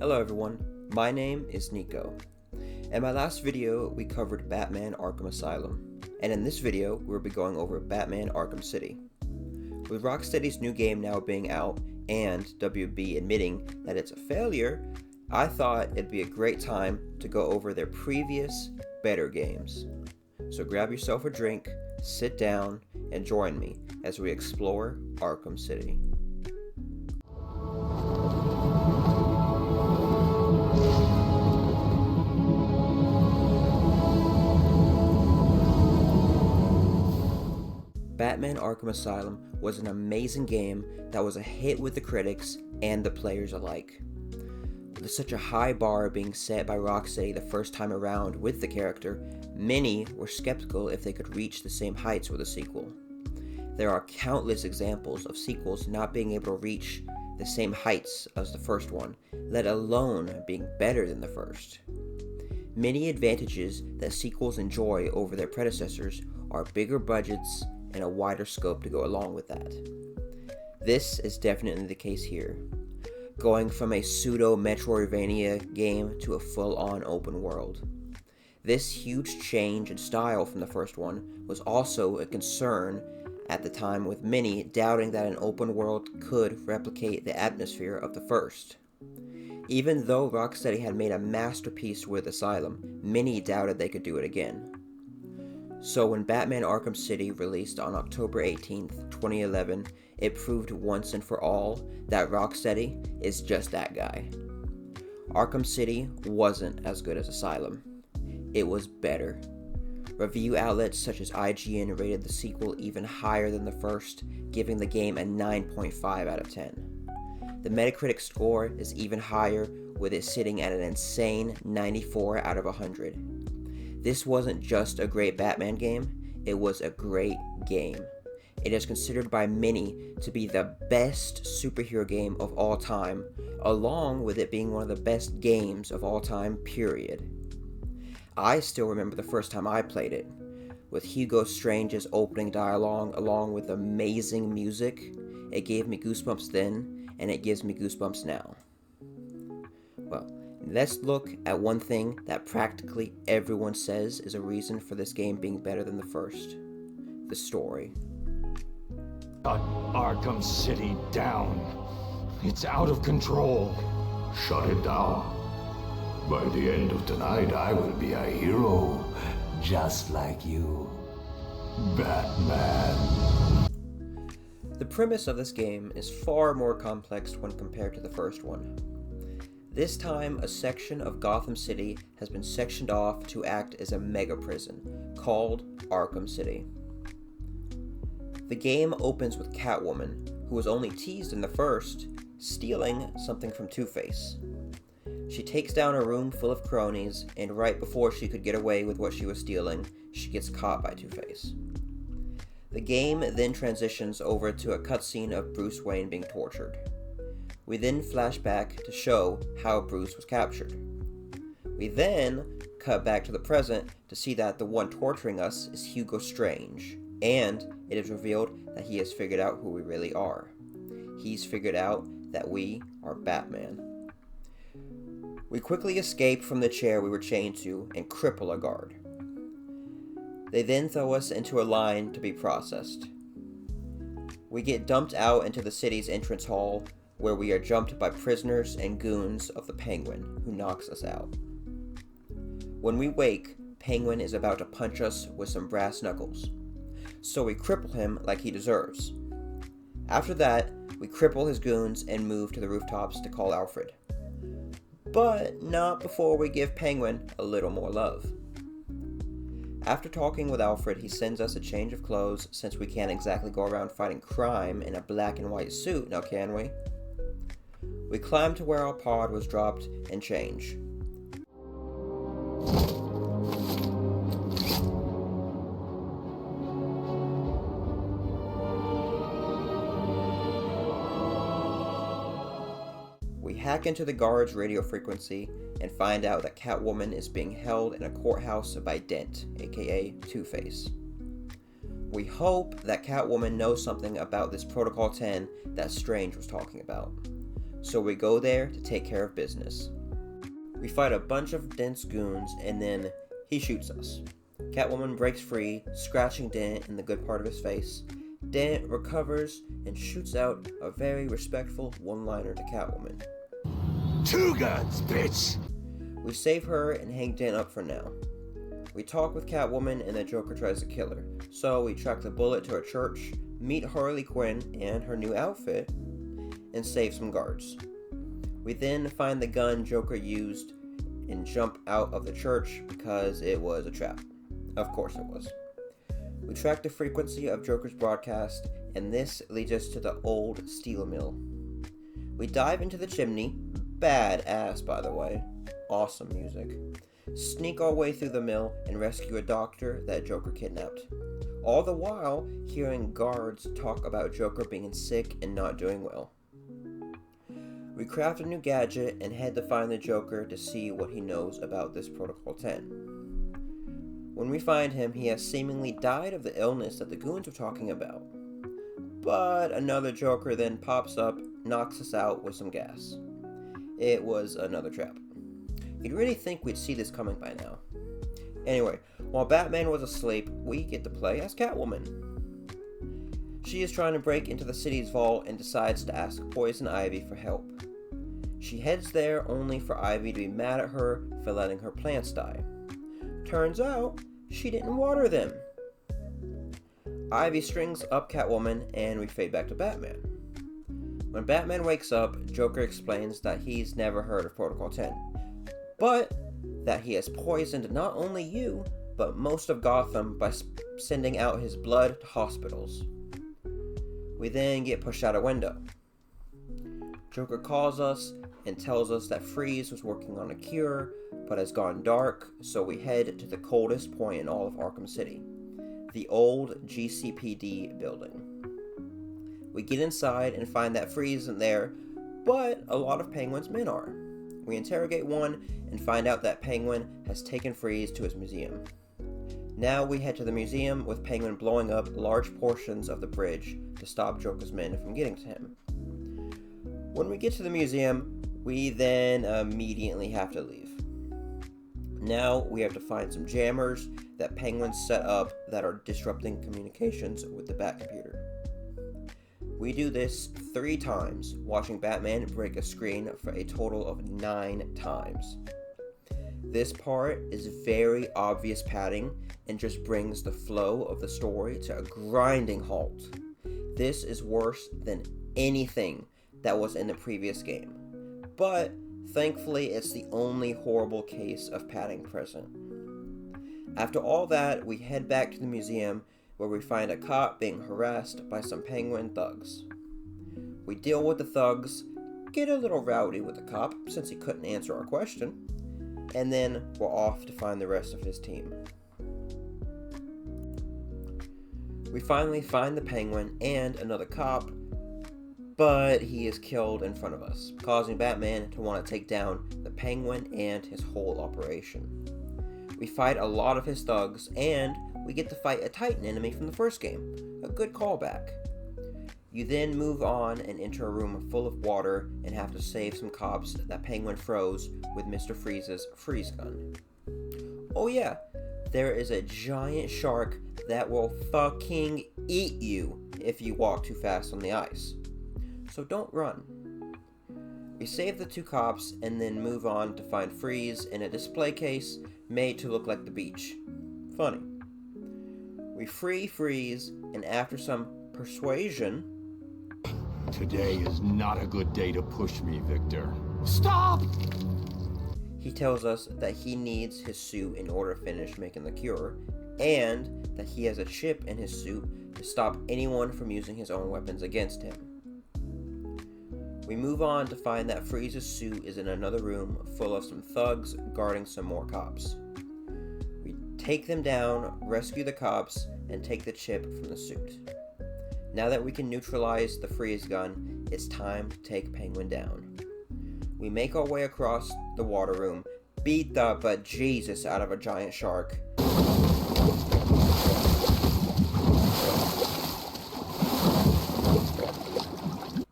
Hello everyone, my name is Nico. In my last video, we covered Batman Arkham Asylum, and in this video, we'll be going over Batman Arkham City. With Rocksteady's new game now being out, and WB admitting that it's a failure, I thought it'd be a great time to go over their previous, better games. So grab yourself a drink, sit down, and join me as we explore Arkham City. Batman Arkham Asylum was an amazing game that was a hit with the critics and the players alike. With such a high bar being set by Rocksteady the first time around with the character, many were skeptical if they could reach the same heights with a sequel. There are countless examples of sequels not being able to reach the same heights as the first one, let alone being better than the first. Many advantages that sequels enjoy over their predecessors are bigger budgets and a wider scope to go along with that. This is definitely the case here, going from a pseudo-Metroidvania game to a full-on open world. This huge change in style from the first one was also a concern at the time, with many doubting that an open world could replicate the atmosphere of the first. Even though Rocksteady had made a masterpiece with Asylum, many doubted they could do it again. So when Batman Arkham City released on October 18th, 2011, it proved once and for all that Rocksteady is just that guy. Arkham City wasn't as good as Asylum. It was better. Review outlets such as IGN rated the sequel even higher than the first, giving the game a 9.5 out of 10. The Metacritic score is even higher, with it sitting at an insane 94 out of 100. This wasn't just a great Batman game, it was a great game. It is considered by many to be the best superhero game of all time, along with it being one of the best games of all time, period. I still remember the first time I played it, with Hugo Strange's opening dialogue along with amazing music. It gave me goosebumps then, and it gives me goosebumps now. Well, let's look at one thing that practically everyone says is a reason for this game being better than the first: the story. Shut Arkham City down. It's out of control. Shut it down. By the end of tonight, I will be a hero, just like you, Batman. The premise of this game is far more complex when compared to the first one. This time, a section of Gotham City has been sectioned off to act as a mega prison, called Arkham City. The game opens with Catwoman, who was only teased in the first, stealing something from Two-Face. She takes down a room full of cronies, and right before she could get away with what she was stealing, she gets caught by Two-Face. The game then transitions over to a cutscene of Bruce Wayne being tortured. We then flash back to show how Bruce was captured. We then cut back to the present to see that the one torturing us is Hugo Strange, and it is revealed that he has figured out who we really are. He's figured out that we are Batman. We quickly escape from the chair we were chained to and cripple a guard. They then throw us into a line to be processed. We get dumped out into the city's entrance hall, where we are jumped by prisoners and goons of the Penguin, who knocks us out. When we wake, Penguin is about to punch us with some brass knuckles, so we cripple him like he deserves. After that, we cripple his goons and move to the rooftops to call Alfred. But not before we give Penguin a little more love. After talking with Alfred, he sends us a change of clothes, since we can't exactly go around fighting crime in a black and white suit, now can we? We climb to where our pod was dropped and change. We hack into the guard's radio frequency and find out that Catwoman is being held in a courthouse by Dent, aka Two-Face. We hope that Catwoman knows something about this Protocol 10 that Strange was talking about. so we go there to take care of business. We fight a bunch of Dent's goons, and then he shoots us. Catwoman breaks free, scratching Dent in the good part of his face. Dent recovers and shoots out a very respectful one-liner to Catwoman. Two guns, bitch! We save her and hang Dent up for now. We talk with Catwoman and the Joker tries to kill her, so we track the Bullet to her church, meet Harley Quinn and her new outfit, and save some guards. We then find the gun Joker used and jump out of the church because it was a trap. Of course it was. We track the frequency of Joker's broadcast, and this leads us to the old steel mill. We dive into the chimney, badass by the way, awesome music, sneak our way through the mill and rescue a doctor that Joker kidnapped. All the while hearing guards talk about Joker being sick and not doing well. We craft a new gadget and head to find the Joker to see what he knows about this Protocol 10. When we find him, he has seemingly died of the illness that the goons were talking about. But another Joker then pops up, knocks us out with some gas. It was another trap. You'd really think we'd see this coming by now. Anyway, while Batman was asleep, we get to play as Catwoman. She is trying to break into the city's vault and decides to ask Poison Ivy for help. She heads there only for Ivy to be mad at her for letting her plants die. Turns out, she didn't water them. Ivy strings up Catwoman and we fade back to Batman. When Batman wakes up, Joker explains that he's never heard of Protocol 10, but that he has poisoned not only you, but most of Gotham by sending out his blood to hospitals. We then get pushed out a window. Joker calls us and tells us that Freeze was working on a cure, but has gone dark, so we head to the coldest point in all of Arkham City, the old GCPD building. We get inside and find that Freeze isn't there, but a lot of Penguin's men are. We interrogate one and find out that Penguin has taken Freeze to his museum. Now we head to the museum with Penguin blowing up large portions of the bridge to stop Joker's men from getting to him. When we get to the museum, we then immediately have to leave. Now we have to find some jammers that Penguin set up that are disrupting communications with the Batcomputer. We do this 3 times, watching Batman break a screen for a total of 9 times. This part is very obvious padding and just brings the flow of the story to a grinding halt. This is worse than anything that was in the previous game, but thankfully it's the only horrible case of padding present. After all that, we head back to the museum where we find a cop being harassed by some Penguin thugs. We deal with the thugs, get a little rowdy with the cop since he couldn't answer our question, and then we're off to find the rest of his team. We finally find the Penguin and another cop, but he is killed in front of us, causing Batman to want to take down the Penguin and his whole operation. We fight a lot of his thugs, and we get to fight a Titan enemy from the first game, a good callback. You then move on and enter a room full of water and have to save some cops that Penguin froze with Mr. Freeze's freeze gun. Oh yeah, there is a giant shark that will fucking eat you if you walk too fast on the ice. So don't run. We save the 2 cops and then move on to find Freeze in a display case made to look like the beach. Funny. We free Freeze, and after some persuasion... Today is not a good day to push me, Victor. Stop! He tells us that he needs his suit in order to finish making the cure, and that he has a chip in his suit to stop anyone from using his own weapons against him. We move on to find that Freeze's suit is in another room full of some thugs guarding some more cops. We take them down, rescue the cops, and take the chip from the suit. Now that we can neutralize the freeze gun, it's time to take Penguin down. We make our way across the water room, beat the bejesus out of a giant shark,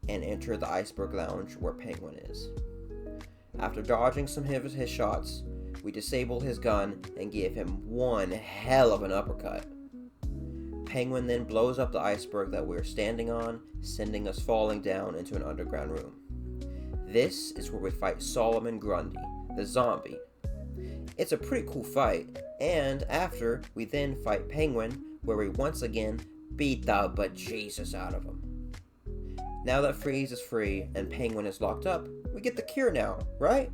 and enter enter the iceberg lounge where Penguin is. After dodging some of his shots, we disable his gun and give him one hell of an uppercut. Penguin then blows up the iceberg that we're standing on, sending us falling down into an underground room. This is where we fight Solomon Grundy, the zombie. It's a pretty cool fight, and after, we then fight Penguin, where we once again beat the bejesus out of him. Now that Freeze is free and Penguin is locked up, we get the cure now, right?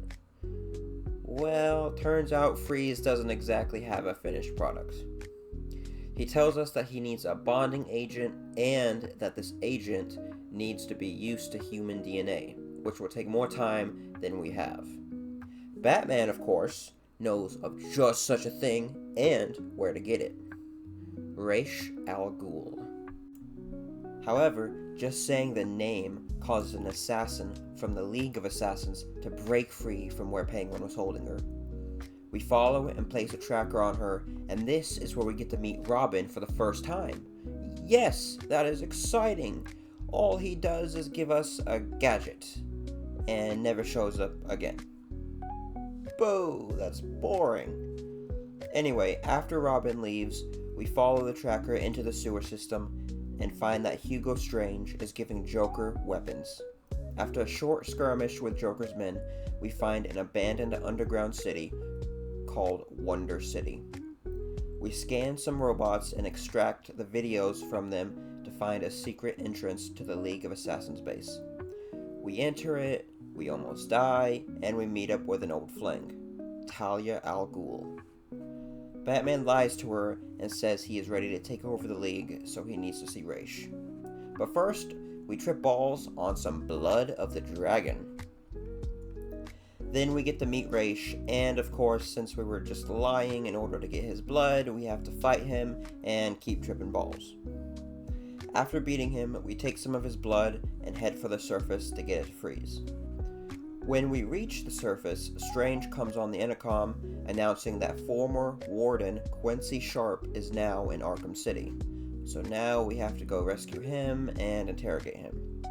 Well, turns out Freeze doesn't exactly have a finished product. He tells us that he needs a bonding agent and that this agent needs to be used to human DNA, which will take more time than we have. Batman, of course, knows of just such a thing and where to get it. Ra's al Ghul. However, just saying the name causes an assassin from the League of Assassins to break free from where Penguin was holding her. We follow and place a tracker on her, and this is where we get to meet Robin for the first time. Yes, that is exciting. All he does is give us a gadget, and never shows up again. Boo, that's boring. Anyway, after Robin leaves, we follow the tracker into the sewer system and find that Hugo Strange is giving Joker weapons. After a short skirmish with Joker's men, we find an abandoned underground city called Wonder City. We scan some robots and extract the videos from them to find a secret entrance to the League of Assassins base. We enter it, we almost die, and we meet up with an old fling, Talia al Ghul. Batman lies to her and says he is ready to take over the League, so he needs to see Ra's. But first, we trip balls on some blood of the dragon. Then we get to meet Ra's, and of course, since we were just lying in order to get his blood, we have to fight him and keep tripping balls. After beating him, we take some of his blood and head for the surface to get it to freeze. When we reach the surface, Strange comes on the intercom announcing that former Warden Quincy Sharp is now in Arkham City. So now we have to go rescue him and interrogate him.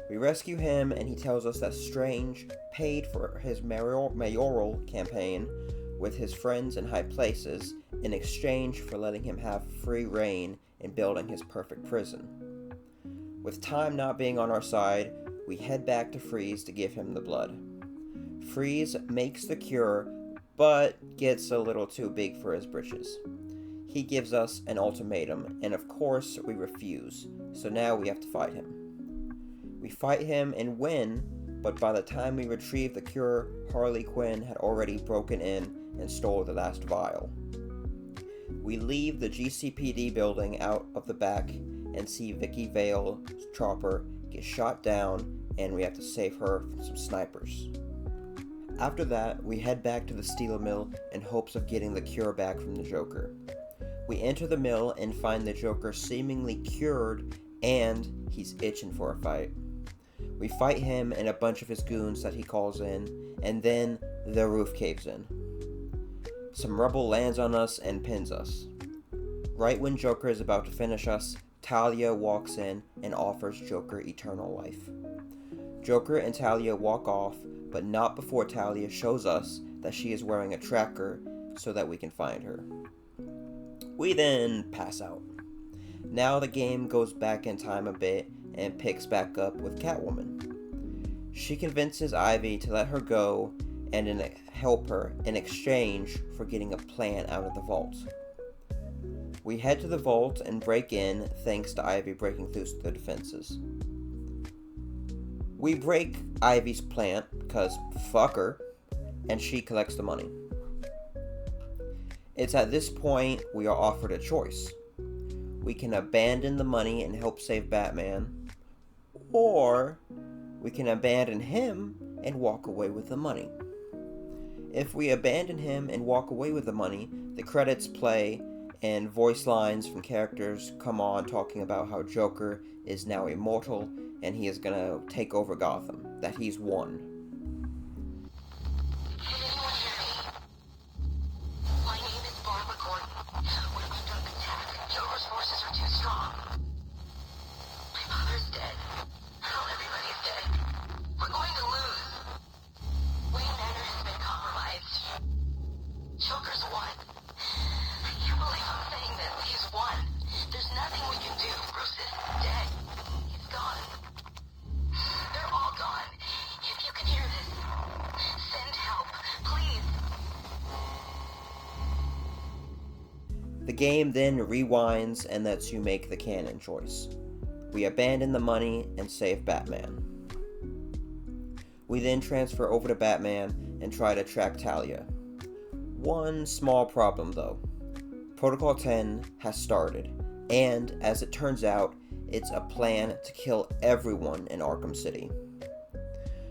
We rescue him and he tells us that Strange paid for his mayoral campaign with his friends in high places in exchange for letting him have free reign in building his perfect prison. With time not being on our side, we head back to Freeze to give him the blood. Freeze makes the cure, but gets a little too big for his britches. He gives us an ultimatum, and of course we refuse, so now we have to fight him. We fight him and win, but by the time we retrieve the cure, Harley Quinn had already broken in and stole the last vial. We leave the GCPD building out of the back and see Vicky Vale's chopper get shot down, and we have to save her from some snipers. After that, we head back to the steel mill in hopes of getting the cure back from the Joker. We enter the mill and find the Joker seemingly cured, and he's itching for a fight. We fight him and a bunch of his goons that he calls in, and then the roof caves in. Some rubble lands on us and pins us. Right when Joker is about to finish us, Talia walks in and offers Joker eternal life. Joker and Talia walk off, but not before Talia shows us that she is wearing a tracker so that we can find her. We then pass out. Now the game goes back in time a bit and picks back up with Catwoman. She convinces Ivy to let her go and help her in exchange for getting a plan out of the vault. We head to the vault and break in thanks to Ivy breaking through the defenses. We break Ivy's plant, because fuck her, and she collects the money. It's at this point we are offered a choice. We can abandon the money and help save Batman, or we can abandon him and walk away with the money. If we abandon him and walk away with the money, the credits play and voice lines from characters come on talking about how Joker is now immortal and he is gonna take over Gotham, that he's won. My name is Barbara Gordon. We're under attack. Joker's forces are too strong. My father's dead. Now everybody is dead. The game then rewinds and lets you make the canon choice. We abandon the money and save Batman. We then transfer over to Batman and try to track Talia. One small problem though. Protocol 10 has started, and as it turns out, it's a plan to kill everyone in Arkham City.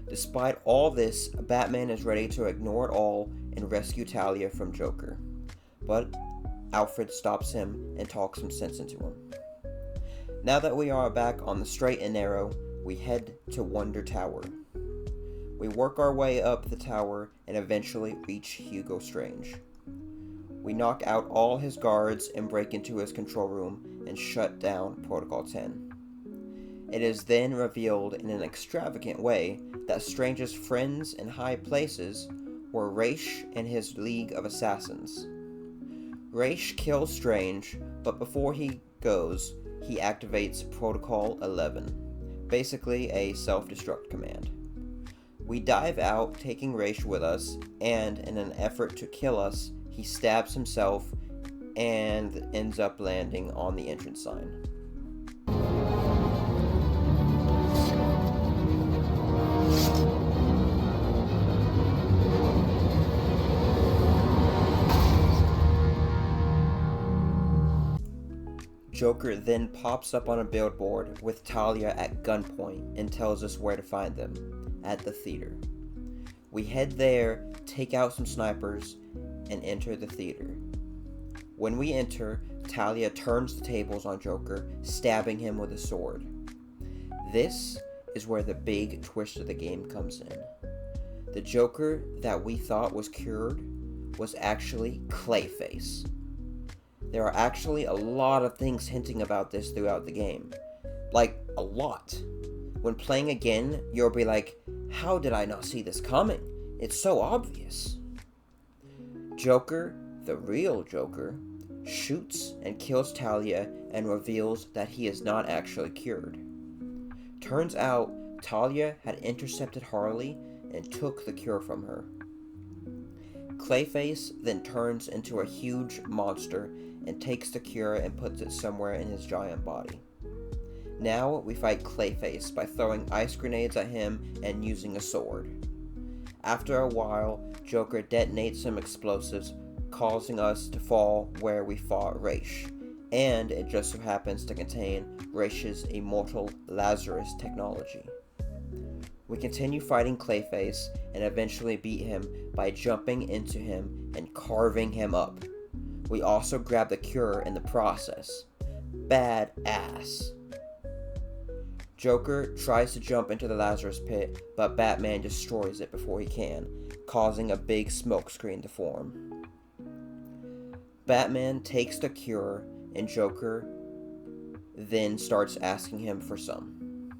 Despite all this, Batman is ready to ignore it all and rescue Talia from Joker. But Alfred stops him and talks some sense into him. Now that we are back on the straight and narrow, we head to Wonder Tower. We work our way up the tower and eventually reach Hugo Strange. We knock out all his guards and break into his control room and shut down Protocol 10. It is then revealed in an extravagant way that Strange's friends in high places were Ra's and his League of Assassins. Ra's kills Strange, but before he goes, he activates Protocol 11, basically a self-destruct command. We dive out, taking Ra's with us, and in an effort to kill us, he stabs himself and ends up landing on the entrance sign. Joker then pops up on a billboard with Talia at gunpoint and tells us where to find them, at the theater. We head there, take out some snipers, and enter the theater. When we enter, Talia turns the tables on Joker, stabbing him with a sword. This is where the big twist of the game comes in. The Joker that we thought was cured was actually Clayface. There are actually a lot of things hinting about this throughout the game. Like, a lot. When playing again, you'll be like, how did I not see this coming? It's so obvious. Joker, the real Joker, shoots and kills Talia and reveals that he is not actually cured. Turns out, Talia had intercepted Harley and took the cure from her. Clayface then turns into a huge monster and takes the cure and puts it somewhere in his giant body. Now we fight Clayface by throwing ice grenades at him and using a sword. After a while, Joker detonates some explosives, causing us to fall where we fought Ra's, and it just so happens to contain Ra's immortal Lazarus technology. We continue fighting Clayface and eventually beat him by jumping into him and carving him up. We also grab the cure in the process. Badass. Joker tries to jump into the Lazarus pit, but Batman destroys it before he can, causing a big smoke screen to form. Batman takes the cure, and Joker then starts asking him for some.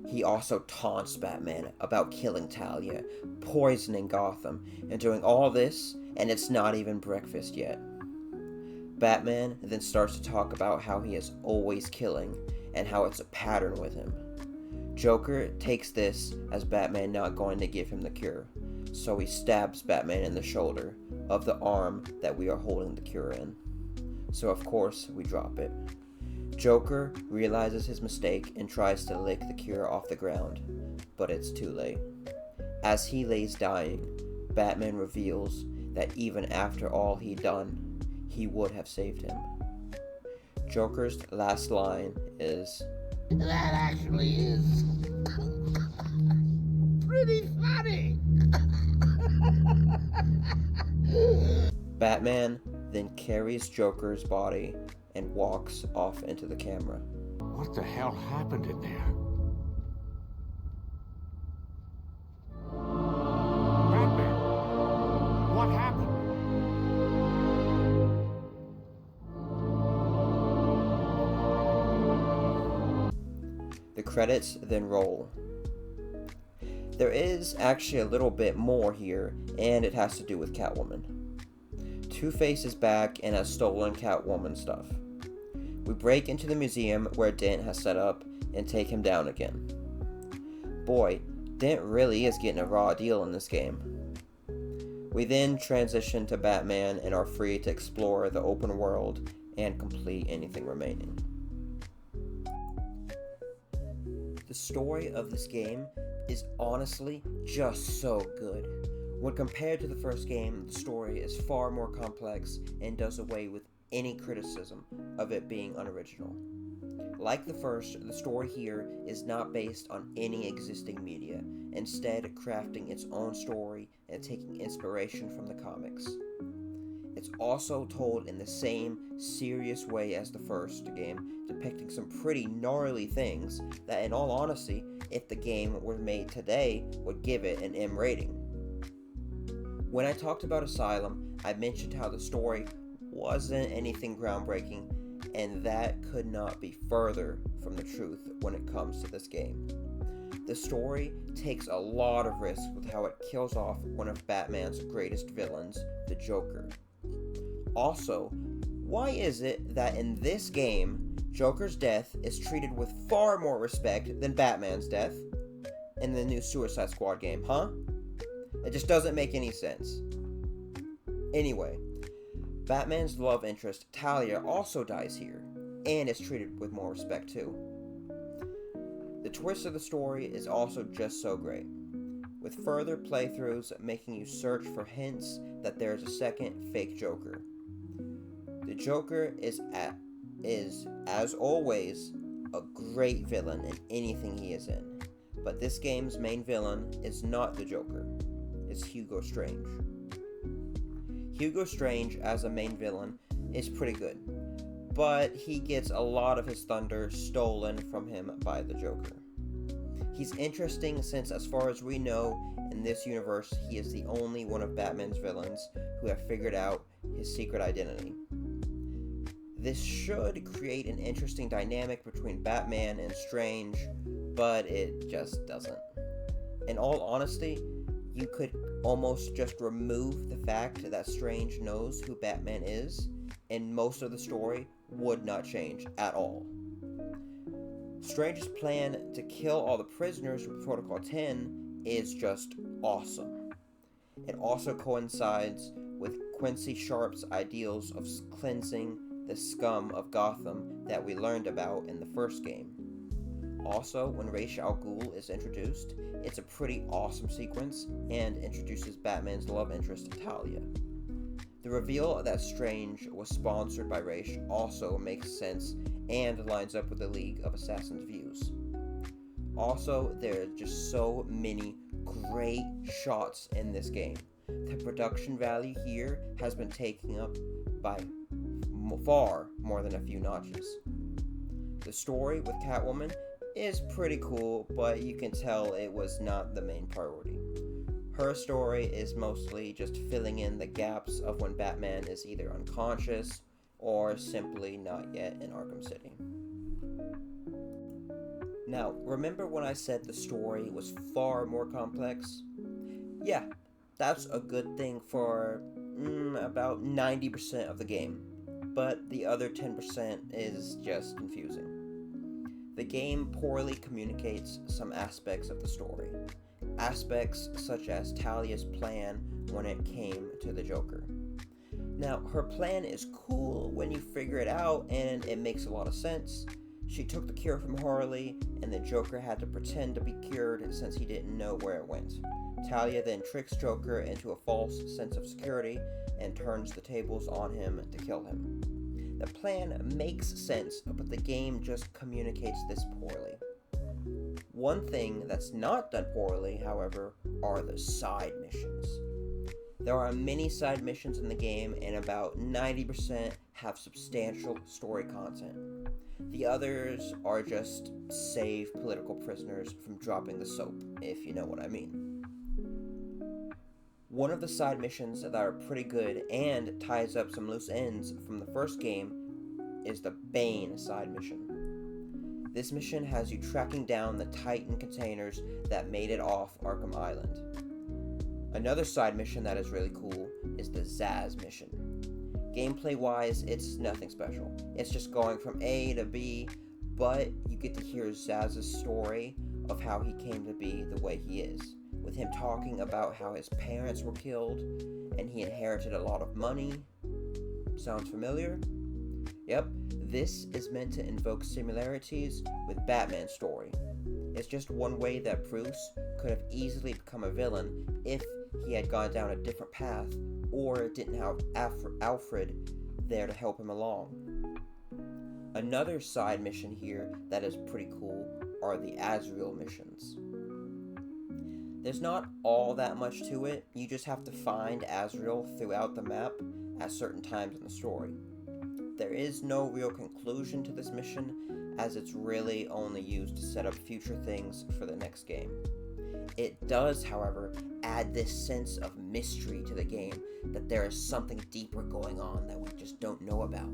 He also taunts Batman about killing Talia, poisoning Gotham, and doing all this, and it's not even breakfast yet. Batman then starts to talk about how he is always killing, and how it's a pattern with him. Joker takes this as Batman not going to give him the cure, so he stabs Batman in the shoulder of the arm that we are holding the cure in. So of course, we drop it. Joker realizes his mistake and tries to lick the cure off the ground, but it's too late. As he lays dying, Batman reveals that even after all he'd done, he would have saved him. Joker's last line is, That actually is pretty funny. Batman then carries Joker's body and walks off into the camera. What the hell happened in there? Batman! What happened? The credits then roll. There is actually a little bit more here, and it has to do with Catwoman. Two-Face is back and has stolen Catwoman stuff. We break into the museum where Dent has set up and take him down again. Boy, Dent really is getting a raw deal in this game. We then transition to Batman and are free to explore the open world and complete anything remaining. The story of this game is honestly just so good. When compared to the first game, the story is far more complex and does away with any criticism of it being unoriginal. Like the first, the story here is not based on any existing media, instead crafting its own story and taking inspiration from the comics. It's also told in the same serious way as the first game, depicting some pretty gnarly things that, in all honesty, if the game were made today, would give it an M rating. When I talked about Asylum, I mentioned how the story wasn't anything groundbreaking, and that could not be further from the truth when it comes to this game. The story takes a lot of risk with how it kills off one of Batman's greatest villains, the Joker. Also, why is it that in this game, Joker's death is treated with far more respect than Batman's death in the new Suicide Squad game, huh? It just doesn't make any sense. Anyway, Batman's love interest, Talia, also dies here, and is treated with more respect too. The twist of the story is also just so great, with further playthroughs making you search for hints that there is a second fake Joker. The Joker is, as always, a great villain in anything he is in, but this game's main villain is not the Joker, it's Hugo Strange. Hugo Strange as a main villain is pretty good, but he gets a lot of his thunder stolen from him by the Joker. He's interesting since, as far as we know, in this universe, he is the only one of Batman's villains who have figured out his secret identity. This should create an interesting dynamic between Batman and Strange, but it just doesn't. In all honesty, you could almost just remove the fact that Strange knows who Batman is, and most of the story would not change at all. Strange's plan to kill all the prisoners from Protocol 10 is just awesome. It also coincides with Quincy Sharp's ideals of cleansing the scum of Gotham that we learned about in the first game. Also, when Ra's al Ghul is introduced, it's a pretty awesome sequence and introduces Batman's love interest, Talia. The reveal that Strange was sponsored by Ra's also makes sense and lines up with the League of Assassins' views. Also, there are just so many great shots in this game. The production value here has been taken up by far more than a few notches. The story with Catwoman is pretty cool, but you can tell it was not the main priority. Her story is mostly just filling in the gaps of when Batman is either unconscious or simply not yet in Arkham City. Now, remember when I said the story was far more complex? Yeah, that's a good thing for about 90% of the game, but the other 10% is just confusing. The game poorly communicates some aspects of the story. Aspects such as Talia's plan when it came to the Joker. Now, her plan is cool when you figure it out, and it makes a lot of sense. She took the cure from Harley, and the Joker had to pretend to be cured since he didn't know where it went. Talia then tricks Joker into a false sense of security and turns the tables on him to kill him. The plan makes sense, but the game just communicates this poorly. One thing that's not done poorly, however, are the side missions. There are many side missions in the game, and about 90% have substantial story content. The others are just save political prisoners from dropping the soap, if you know what I mean. One of the side missions that are pretty good and ties up some loose ends from the first game is the Bane side mission. This mission has you tracking down the Titan containers that made it off Arkham Island. Another side mission that is really cool is the Zsasz mission. Gameplay-wise, it's nothing special. It's just going from A to B, but you get to hear Zsasz's story of how he came to be the way he is, with him talking about how his parents were killed and he inherited a lot of money. Sounds familiar? Yep, this is meant to invoke similarities with Batman's story. It's just one way that Bruce could have easily become a villain if he had gone down a different path or didn't have Alfred there to help him along. Another side mission here that is pretty cool are the Azrael missions. There's not all that much to it, you just have to find Azrael throughout the map at certain times in the story. There is no real conclusion to this mission, as it's really only used to set up future things for the next game. It does, however, add this sense of mystery to the game, that there is something deeper going on that we just don't know about.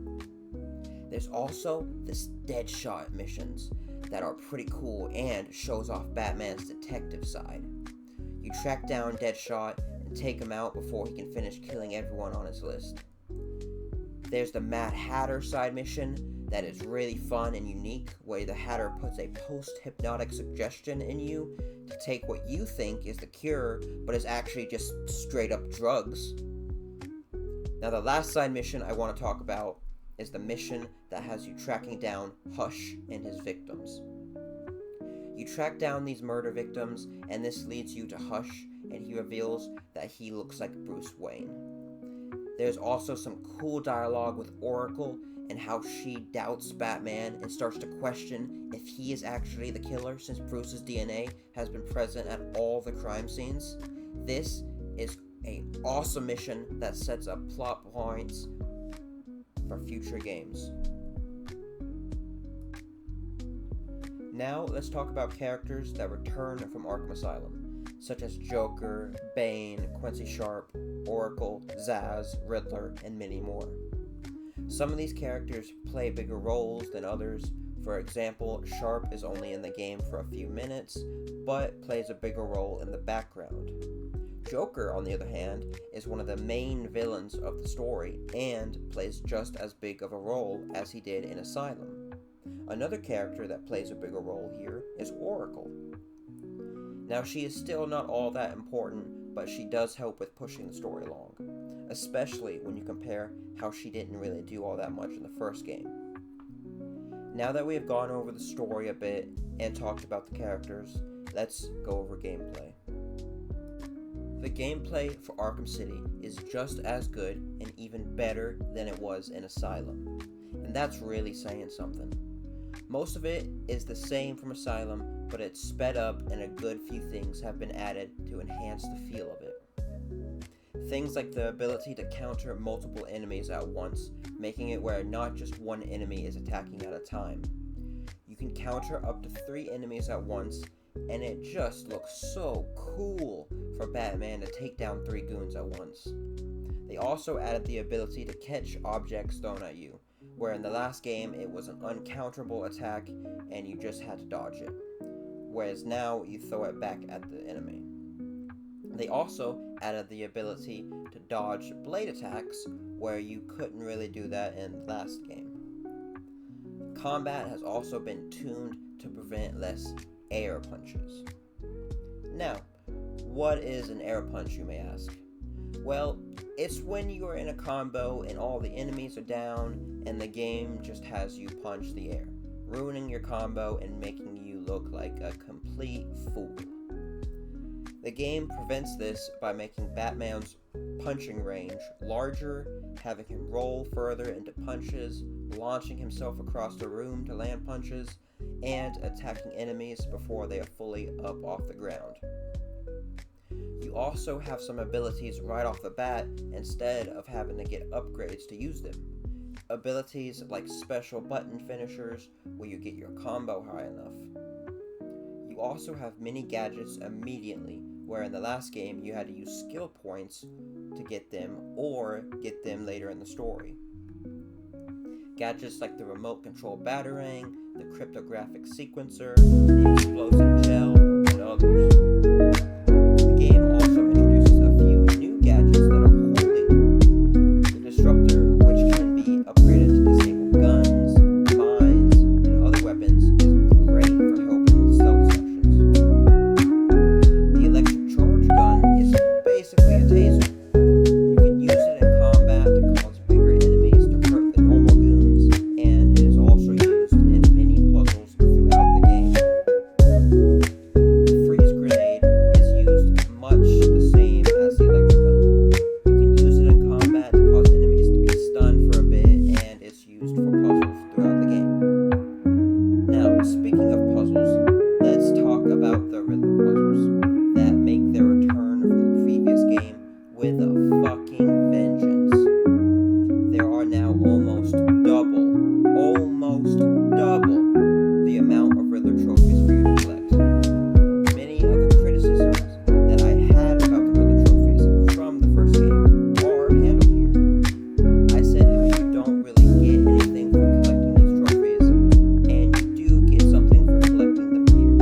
There's also this Deadshot missions that are pretty cool and shows off Batman's detective side. You track down Deadshot and take him out before he can finish killing everyone on his list. There's the Mad Hatter side mission that is really fun and unique, where the Hatter puts a post-hypnotic suggestion in you to take what you think is the cure, but is actually just straight up drugs. Now the last side mission I want to talk about is the mission that has you tracking down Hush and his victims. You track down these murder victims, and this leads you to Hush, and he reveals that he looks like Bruce Wayne. There's also some cool dialogue with Oracle and how she doubts Batman and starts to question if he is actually the killer, since Bruce's DNA has been present at all the crime scenes. This is an awesome mission that sets up plot points for future games. Now let's talk about characters that return from Arkham Asylum, such as Joker, Bane, Quincy Sharp, Oracle, Zaz, Riddler, and many more. Some of these characters play bigger roles than others. For example, Sharp is only in the game for a few minutes, but plays a bigger role in the background. Joker, on the other hand, is one of the main villains of the story, and plays just as big of a role as he did in Asylum. Another character that plays a bigger role here is Oracle. Now, she is still not all that important, but she does help with pushing the story along, especially when you compare how she didn't really do all that much in the first game. Now that we have gone over the story a bit and talked about the characters, let's go over gameplay. The gameplay for Arkham City is just as good and even better than it was in Asylum, and that's really saying something. Most of it is the same from Asylum, but it's sped up and a good few things have been added to enhance the feel of it. Things like the ability to counter multiple enemies at once, making it where not just one enemy is attacking at a time. You can counter up to 3 enemies at once, and it just looks so cool for Batman to take down 3 goons at once. They also added the ability to catch objects thrown at you, where in the last game it was an uncounterable attack and you just had to dodge it, whereas now you throw it back at the enemy. They also added the ability to dodge blade attacks, where you couldn't really do that in the last game. Combat has also been tuned to prevent less air punches. Now, what is an air punch, you may ask? Well, it's when you are in a combo and all the enemies are down and the game just has you punch the air, ruining your combo and making you look like a complete fool. The game prevents this by making Batman's punching range larger, having him roll further into punches, launching himself across the room to land punches, and attacking enemies before they are fully up off the ground. You also have some abilities right off the bat instead of having to get upgrades to use them. Abilities like special button finishers where you get your combo high enough. You also have mini gadgets immediately, where in the last game you had to use skill points to get them or get them later in the story. Gadgets like the remote control batarang, the cryptographic sequencer, the explosive gel, and others. The game also introduces a few new gadgets that are wholly new. The disruptor, which can be upgraded to disable guns, mines, and other weapons, is great for helping with stealth sections. The electric charge taser. You can use it in combat to cause bigger enemies to hurt the normal goons, and it is also used in many puzzles throughout the game. The freeze grenade is used much the same as the electric gun. You can use it in combat to cause enemies to be stunned for a bit, and it's used for puzzles throughout the game. Now, speaking of puzzles, let's talk about the Riddler puzzles that make their return from the previous game with a fucking vengeance. There are now almost double the amount of Riddler trophies for you to collect. Many of the criticisms that I had about the Riddler trophies from the first game are handled here. I said how you don't really get anything for collecting these trophies, and you do get something for collecting them here.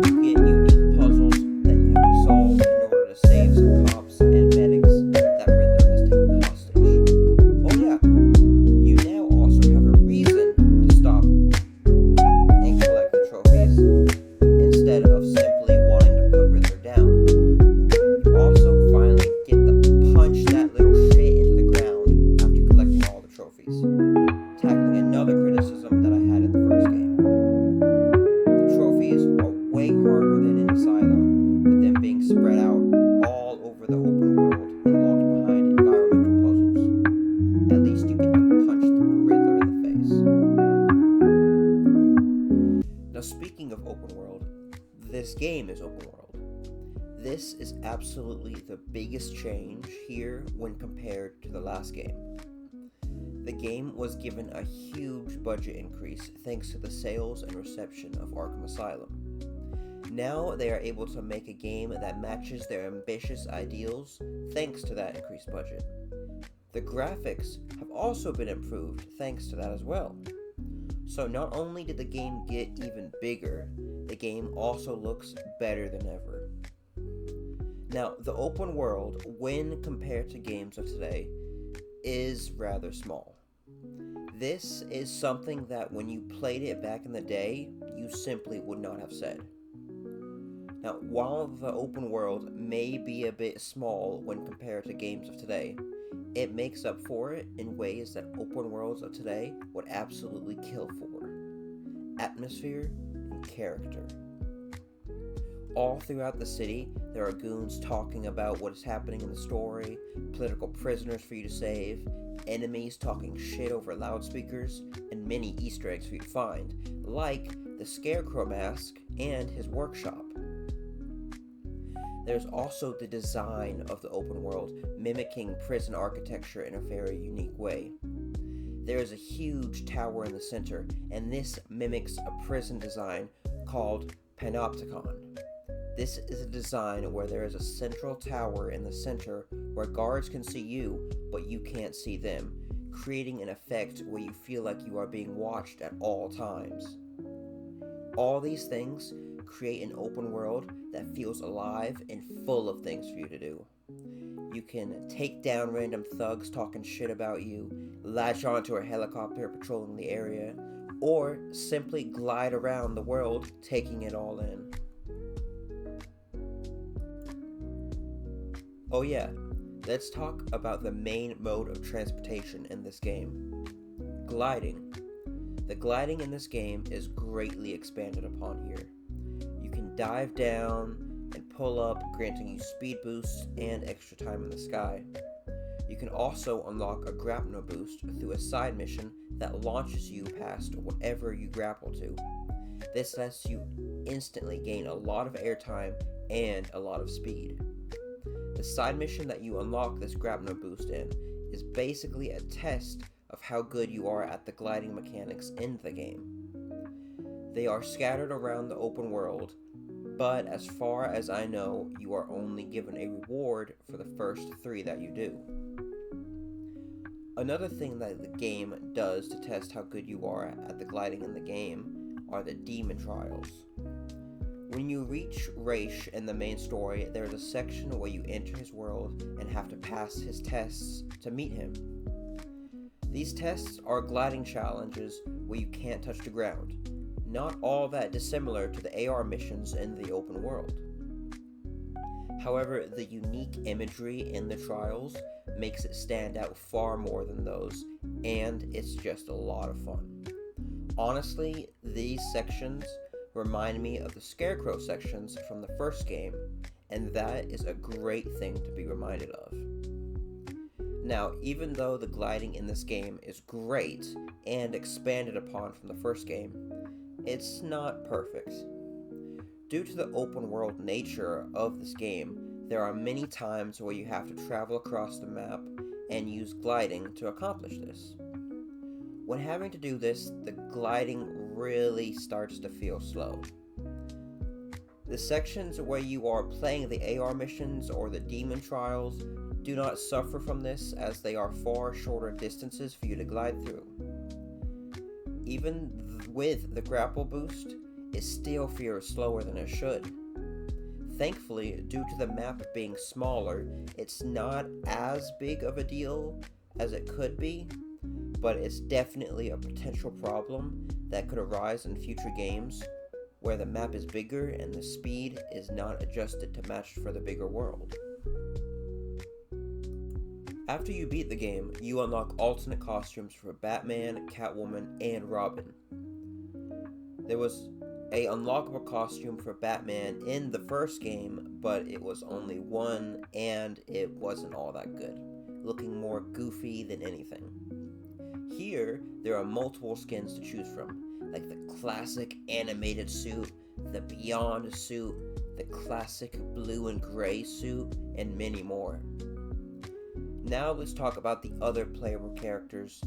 You get unique puzzles that you have to solve in order to save some cops and medics that Riddler has taken hostage. Oh yeah, you now also have a reason to stop and collect the trophies instead of simply wanting to put Riddler down. You also finally get to punch that little shit into the ground after collecting all the trophies, tackling another criticism that I had in the first game. The trophies are way harder than in Asylum, with them being spread out all over the open world and locked behind environmental puzzles. At least you get to punch the Riddler in the face. Now, speaking of open world, this game is open world. This is absolutely the biggest change here when compared to the last game. The game was given a huge budget increase thanks to the sales and reception of Arkham Asylum. Now they are able to make a game that matches their ambitious ideals thanks to that increased budget. The graphics have also been improved thanks to that as well. So not only did the game get even bigger, the game also looks better than ever. Now, the open world, when compared to games of today, is rather small. This is something that when you played it back in the day, you simply would not have said. Now, while the open world may be a bit small when compared to games of today, it makes up for it in ways that open worlds of today would absolutely kill for: atmosphere and character. All throughout the city, there are goons talking about what is happening in the story, political prisoners for you to save, enemies talking shit over loudspeakers, and many Easter eggs for you to find, like the Scarecrow mask and his workshop. There's also the design of the open world, mimicking prison architecture in a very unique way. There is a huge tower in the center, and this mimics a prison design called Panopticon. This is a design where there is a central tower in the center where guards can see you, but you can't see them, creating an effect where you feel like you are being watched at all times. All these things create an open world that feels alive and full of things for you to do. You can take down random thugs talking shit about you, latch onto a helicopter patrolling the area, or simply glide around the world taking it all in. Oh yeah, let's talk about the main mode of transportation in this game: gliding. The gliding in this game is greatly expanded upon here. You can dive down and pull up, granting you speed boosts and extra time in the sky. You can also unlock a grapnel boost through a side mission that launches you past whatever you grapple to. This lets you instantly gain a lot of airtime and a lot of speed. The side mission that you unlock this grapnel boost in is basically a test of how good you are at the gliding mechanics in the game. They are scattered around the open world, but as far as I know, you are only given a reward for the first 3 that you do. Another thing that the game does to test how good you are at the gliding in the game are the demon trials. When you reach Raish in the main story, there is a section where you enter his world and have to pass his tests to meet him. These tests are gliding challenges where you can't touch the ground, not all that dissimilar to the AR missions in the open world. However, the unique imagery in the trials makes it stand out far more than those, and it's just a lot of fun. Honestly, these sections remind me of the Scarecrow sections from the first game, and that is a great thing to be reminded of. Now, even though the gliding in this game is great and expanded upon from the first game, it's not perfect. Due to the open world nature of this game, there are many times where you have to travel across the map and use gliding to accomplish this. When having to do this, the gliding really starts to feel slow. The sections where you are playing the AR missions or the demon trials do not suffer from this, as they are far shorter distances for you to glide through. Even with the grapple boost, it still feels slower than it should. Thankfully, due to the map being smaller, it's not as big of a deal as it could be, but it's definitely a potential problem that could arise in future games where the map is bigger and the speed is not adjusted to match for the bigger world. After you beat the game, you unlock alternate costumes for Batman, Catwoman, and Robin. There was an unlockable costume for Batman in the first game, but it was only one and it wasn't all that good, looking more goofy than anything. Here, there are multiple skins to choose from, like the classic animated suit, the Beyond suit, the classic blue and gray suit, and many more. Now let's talk about the other playable characters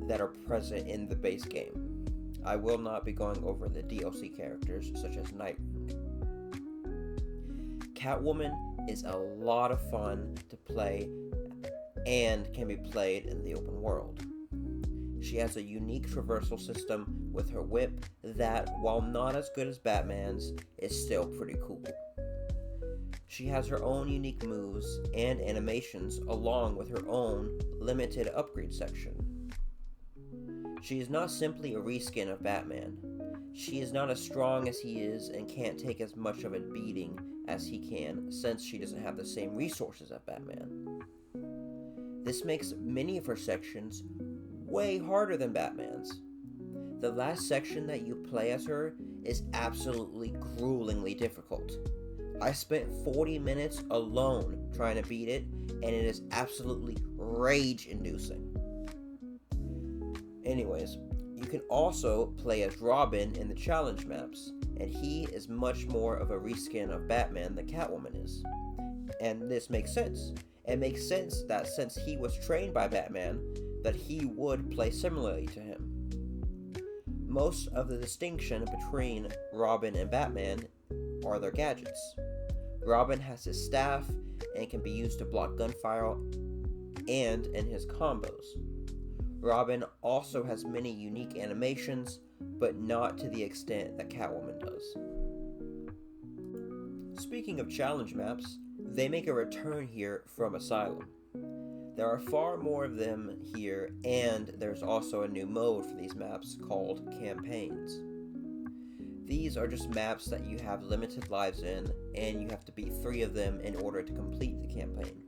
that are present in the base game. I will not be going over the DLC characters such as Nightwing. Catwoman is a lot of fun to play and can be played in the open world. She has a unique traversal system with her whip that, while not as good as Batman's, is still pretty cool. She has her own unique moves and animations along with her own limited upgrade section. She is not simply a reskin of Batman. She is not as strong as he is and can't take as much of a beating as he can, since she doesn't have the same resources as Batman. This makes many of her sections way harder than Batman's. The last section that you play as her is absolutely gruelingly difficult. I spent 40 minutes alone trying to beat it, and it is absolutely rage-inducing. Anyways, you can also play as Robin in the challenge maps, and he is much more of a reskin of Batman than Catwoman is. And this makes sense. It makes sense that since he was trained by Batman, that he would play similarly to him. Most of the distinction between Robin and Batman are their gadgets. Robin has his staff and can be used to block gunfire and in his combos. Robin also has many unique animations, but not to the extent that Catwoman does. Speaking of challenge maps, they make a return here from Asylum. There are far more of them here, and there's also a new mode for these maps called Campaigns. These are just maps that you have limited lives in, and you have to beat 3 of them in order to complete the campaign.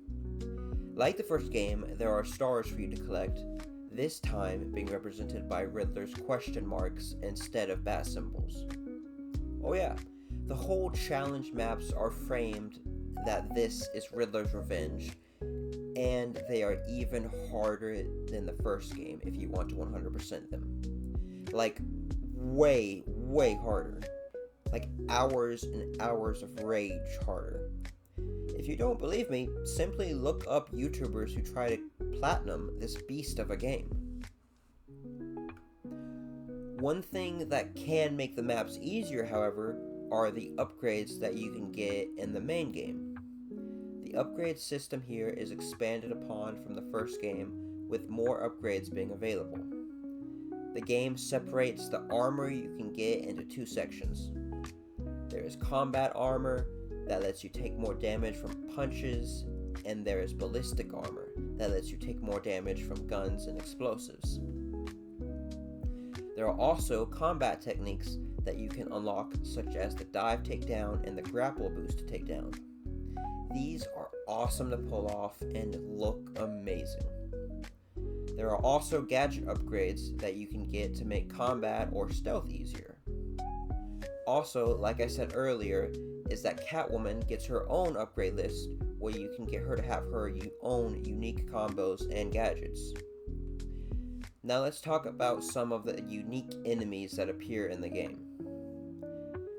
Like the first game, there are stars for you to collect, this time being represented by Riddler's question marks instead of bat symbols. Oh yeah, the whole challenge maps are framed that this is Riddler's revenge, and they are even harder than the first game if you want to 100% them. Like, way harder. Like, hours and hours of rage harder. If you don't believe me, simply look up YouTubers who try to platinum this beast of a game. One thing that can make the maps easier, however, are the upgrades that you can get in the main game. The upgrade system here is expanded upon from the first game, with more upgrades being available. The game separates the armor you can get into 2 sections. There is combat armor that lets you take more damage from punches, and there is ballistic armor that lets you take more damage from guns and explosives. There are also combat techniques that you can unlock, such as the dive takedown and the grapple boost takedown. These are awesome to pull off and look amazing. There are also gadget upgrades that you can get to make combat or stealth easier. Also, like I said earlier, is that Catwoman gets her own upgrade list where you can get her to have her own unique combos and gadgets. Now let's talk about some of the unique enemies that appear in the game.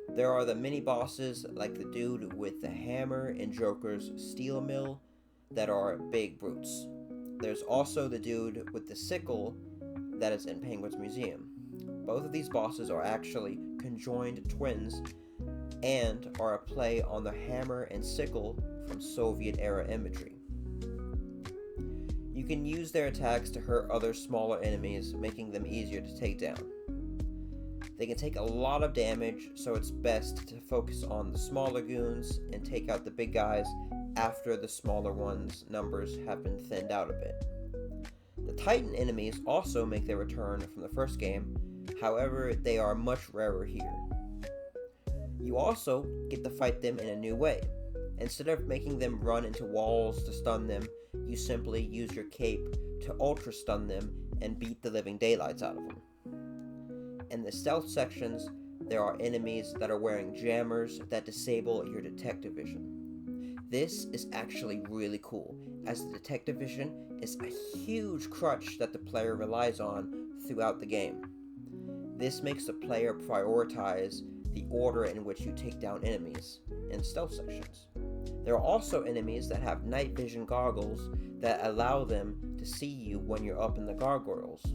There are the mini bosses like the dude with the hammer in Joker's steel mill that are big brutes. There's also the dude with the sickle that is in Penguin's museum. Both of these bosses are actually conjoined twins and are a play on the hammer and sickle from Soviet era imagery. You can use their attacks to hurt other smaller enemies, making them easier to take down. They can take a lot of damage, so it's best to focus on the smaller goons and take out the big guys after the smaller ones' numbers have been thinned out a bit. The Titan enemies also make their return from the first game, however they are much rarer here. You also get to fight them in a new way. Instead of making them run into walls to stun them, you simply use your cape to ultra stun them and beat the living daylights out of them. In the stealth sections, there are enemies that are wearing jammers that disable your detective vision. This is actually really cool, as the detective vision is a huge crutch that the player relies on throughout the game. This makes the player prioritize the order in which you take down enemies in stealth sections. There are also enemies that have night vision goggles that allow them to see you when you're up in the gargoyles.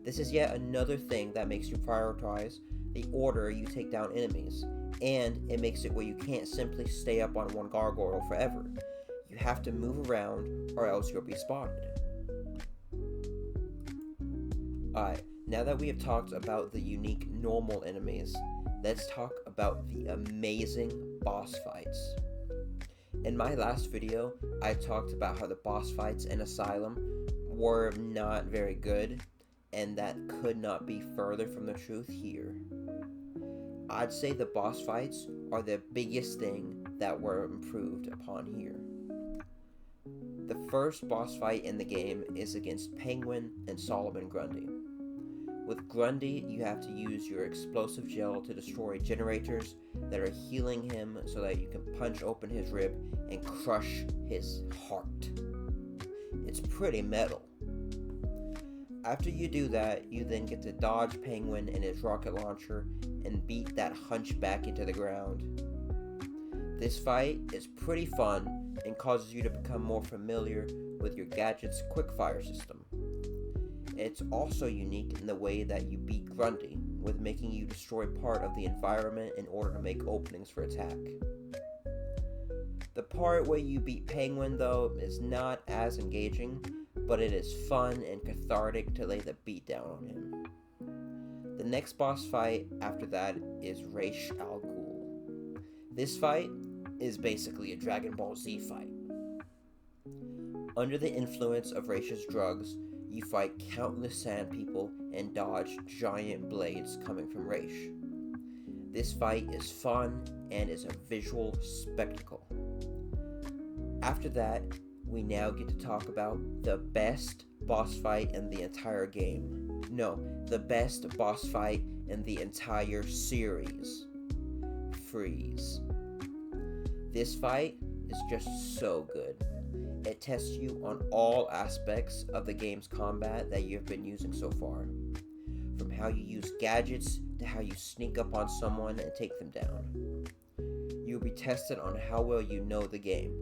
This is yet another thing that makes you prioritize the order you take down enemies, and it makes it where you can't simply stay up on one gargoyle forever. You have to move around or else you'll be spotted. Alright, now that we have talked about the unique normal enemies, let's talk about the amazing boss fights. In my last video, I talked about how the boss fights in Asylum were not very good, and that could not be further from the truth here. I'd say the boss fights are the biggest thing that were improved upon here. The first boss fight in the game is against Penguin and Solomon Grundy. With Grundy, you have to use your explosive gel to destroy generators that are healing him so that you can punch open his rib and crush his heart. It's pretty metal. After you do that, you then get to dodge Penguin and his rocket launcher and beat that hunchback into the ground. This fight is pretty fun and causes you to become more familiar with your gadget's quickfire system. It's also unique in the way that you beat Grundy, with making you destroy part of the environment in order to make openings for attack. The part where you beat Penguin, though, is not as engaging, but it is fun and cathartic to lay the beat down on him. The next boss fight after that is Ra's al Ghul. This fight is basically a Dragon Ball Z fight. Under the influence of Ra's drugs, you fight countless sand people and dodge giant blades coming from Ra's. This fight is fun and is a visual spectacle. After that, we now get to talk about the best boss fight in the entire game. No, the best boss fight in the entire series. Freeze. This fight is just so good. It tests you on all aspects of the game's combat that you've been using so far. From how you use gadgets to how you sneak up on someone and take them down. You'll be tested on how well you know the game.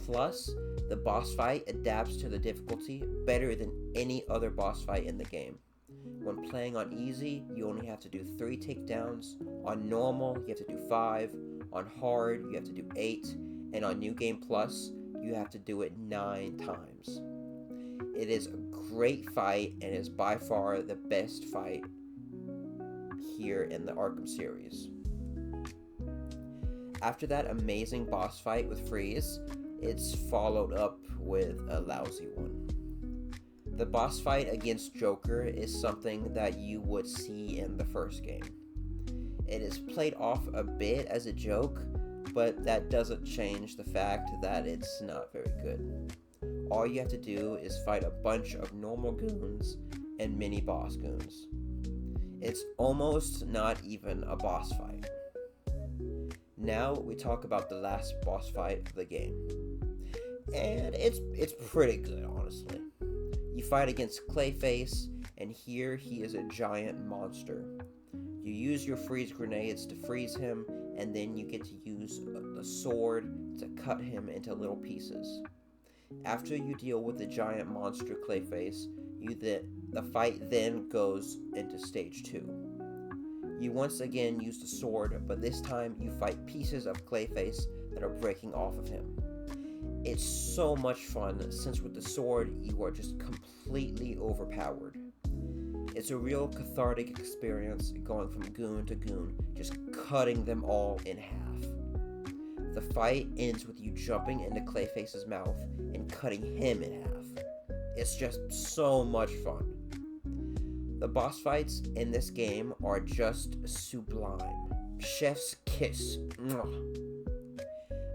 Plus, the boss fight adapts to the difficulty better than any other boss fight in the game. When playing on easy, you only have to do 3 takedowns. On normal, you have to do 5. On hard, you have to do 8. And on New Game Plus, you have to do it 9 times. It is a great fight and is by far the best fight here in the Arkham series. After that amazing boss fight with Freeze, it's followed up with a lousy one. The boss fight against Joker is something that you would see in the first game. It is played off a bit as a joke, but that doesn't change the fact that it's not very good. All you have to do is fight a bunch of normal goons and mini boss goons. It's almost not even a boss fight. Now we talk about the last boss fight of the game. And it's pretty good, honestly. You fight against Clayface, and here he is a giant monster. You use your freeze grenades to freeze him, and then you get to use the sword to cut him into little pieces. After you deal with the giant monster Clayface, the fight then goes into stage 2. You once again use the sword, but this time you fight pieces of Clayface that are breaking off of him. It's so much fun, since with the sword you are just completely overpowered. It's a real cathartic experience going from goon to goon, just cutting them all in half. The fight ends with you jumping into Clayface's mouth and cutting him in half. It's just so much fun. The boss fights in this game are just sublime. Chef's kiss. Mwah.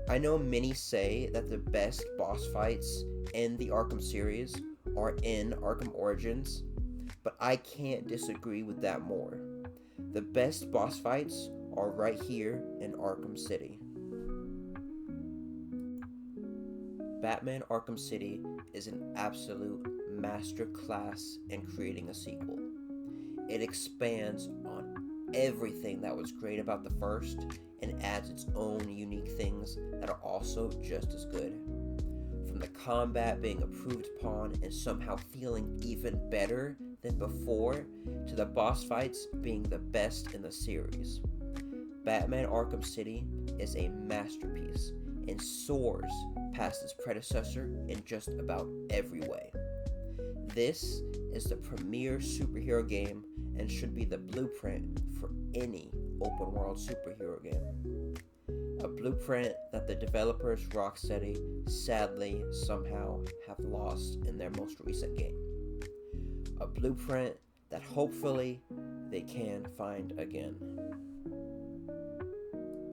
I know many say that the best boss fights in the Arkham series are in Arkham Origins, but I can't disagree with that more. The best boss fights are right here in Arkham City. Batman Arkham City is an absolute masterclass in creating a sequel. It expands on everything that was great about the first and adds its own unique things that are also just as good. From the combat being improved upon and somehow feeling even better than before, to the boss fights being the best in the series. Batman Arkham City is a masterpiece and soars past its predecessor in just about every way. This is the premier superhero game and should be the blueprint for any open world superhero game. A blueprint that the developers Rocksteady sadly somehow have lost in their most recent game. A blueprint that hopefully they can find again.